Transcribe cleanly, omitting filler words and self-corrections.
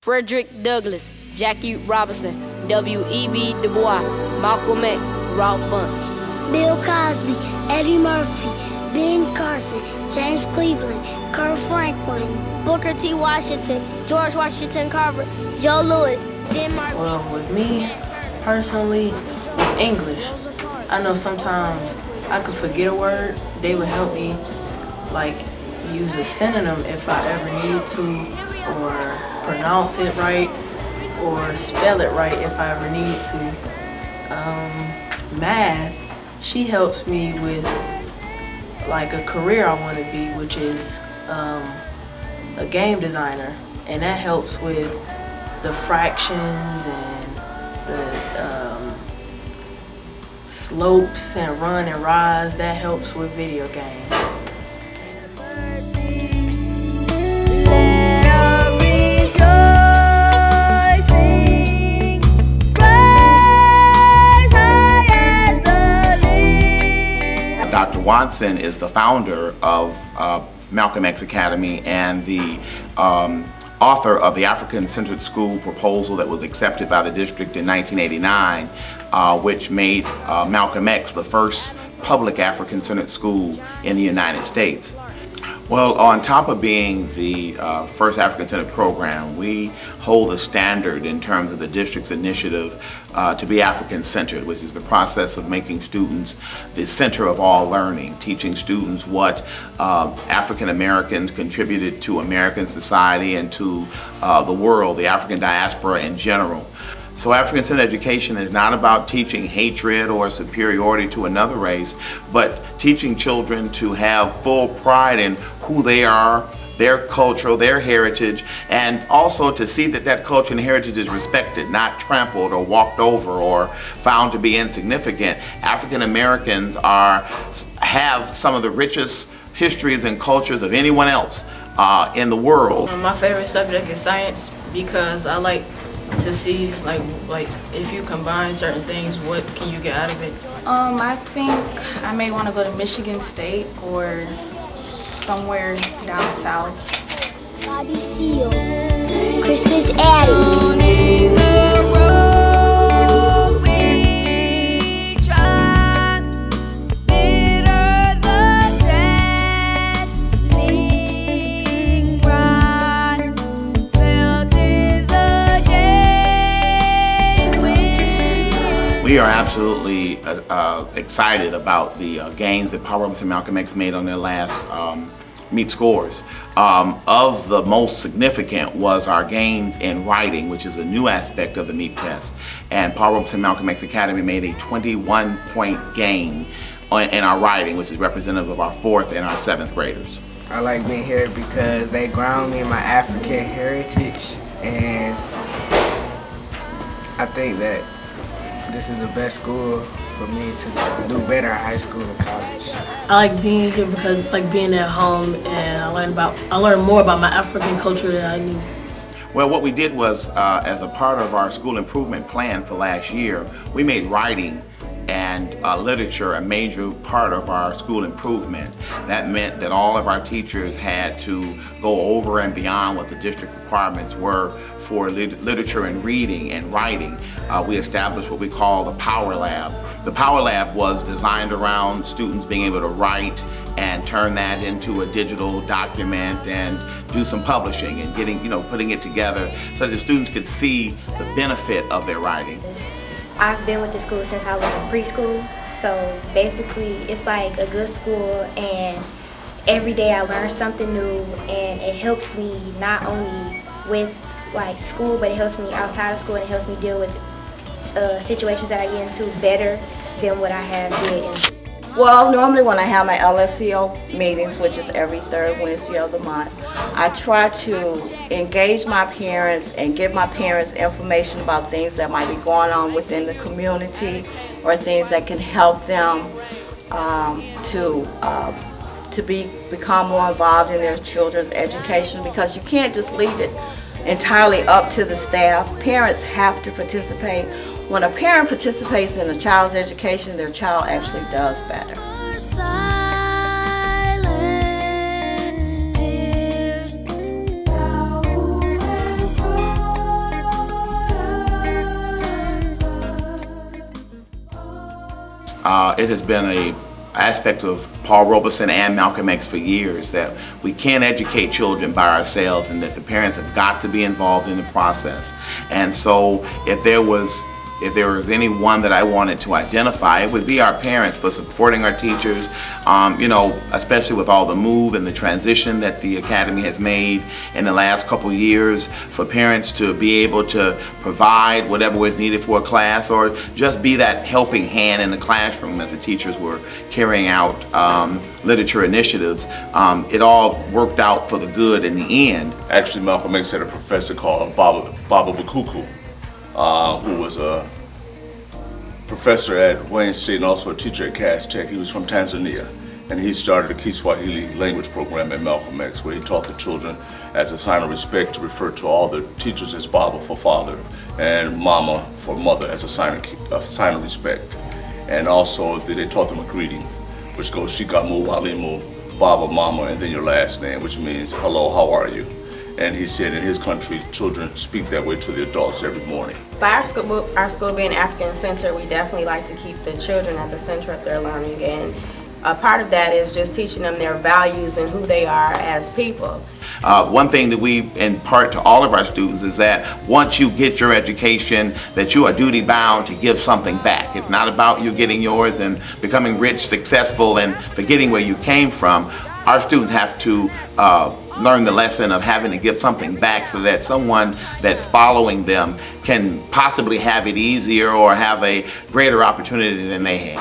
Frederick Douglass, Jackie Robeson, W.E.B. Du Bois, Malcolm X, Ralph Bunche. Bill Cosby, Eddie Murphy, Ben Carson, James Cleveland, Kurt Franklin, Booker T. Washington, George Washington Carver, Joe Louis, Denmark. Well, with me, personally, English. I know sometimes I could forget a word. They would help me, like, use a synonym if I ever needed to, or pronounce it right, or spell it right if I ever need to. Math, she helps me with like a career I want to be, which is a game designer, and that helps with the fractions and the slopes and run and rise. That helps with video games. Dr. Watson is the founder of Malcolm X Academy and the author of the African-Centered School proposal that was accepted by the district in 1989, which made Malcolm X the first public African-centered school in the United States. Well, on top of being the first African-centered program, we hold a standard in terms of the district's initiative to be African-centered, which is the process of making students the center of all learning, teaching students what African Americans contributed to American society and to the world, the African diaspora in general. So African-centered education is not about teaching hatred or superiority to another race, but teaching children to have full pride in who they are, their culture, their heritage, and also to see that that culture and heritage is respected, not trampled or walked over or found to be insignificant. African Americans have some of the richest histories and cultures of anyone else in the world. My favorite subject is science because I like to see like if you combine certain things, what can you get out of it? I think I may want to go to Michigan State or somewhere down south. Bobby Seale, Christmas Adams. We are absolutely excited about the gains that Paul Robeson and Malcolm X made on their last MEEP scores. Of the most significant was our gains in writing, which is a new aspect of the MEEP test. And Paul Robeson and Malcolm X Academy made a 21-point gain in our writing, which is representative of our 4th and our 7th graders. I like being here because they ground me in my African heritage, and I think that this is the best school for me to do better in high school and college. I like being here because it's like being at home, and I learned more about my African culture than I knew. Well, what we did was, as a part of our school improvement plan for last year, we made writing and literature a major part of our school improvement. That meant that all of our teachers had to go over and beyond what the district requirements were for literature and reading and writing. We established what we call the Power Lab. The Power Lab was designed around students being able to write and turn that into a digital document and do some publishing and putting it together so that the students could see the benefit of their writing. I've been with the school since I was in preschool, so basically it's like a good school, and every day I learn something new, and it helps me not only with like school, but it helps me outside of school, and it helps me deal with situations that I get into better than what I have did in. Well, normally when I have my LSCO meetings, which is every 3rd Wednesday of the month, I try to engage my parents and give my parents information about things that might be going on within the community or things that can help them to become more involved in their children's education, because you can't just leave it entirely up to the staff. Parents have to participate. When a parent participates in a child's education, their child actually does better. It has been a aspect of Paul Robeson and Malcolm X for years that we can't educate children by ourselves, and that the parents have got to be involved in the process. And so if there was anyone that I wanted to identify, it would be our parents for supporting our teachers, you know, especially with all the move and the transition that the Academy has made in the last couple years, for parents to be able to provide whatever was needed for a class, or just be that helping hand in the classroom as the teachers were carrying out literature initiatives. It all worked out for the good in the end. Actually, Malcolm X had a professor called Baba Bukuku, who was a professor at Wayne State and also a teacher at Cass Tech. He was from Tanzania, and he started a Kiswahili language program at Malcolm X, where he taught the children as a sign of respect to refer to all the teachers as Baba for father and Mama for mother as a sign of respect. And also they taught them a greeting, which goes Shikamu, Walimu, Baba, Mama, and then your last name, which means hello, how are you? And he said in his country, children speak that way to the adults every morning. By our school being African Center, we definitely like to keep the children at the center of their learning, and a part of that is just teaching them their values and who they are as people. One thing that we impart to all of our students is that once you get your education, that you are duty bound to give something back. It's not about you getting yours and becoming rich, successful, and forgetting where you came from. Our students have to learn the lesson of having to give something back, so that someone that's following them can possibly have it easier or have a greater opportunity than they had.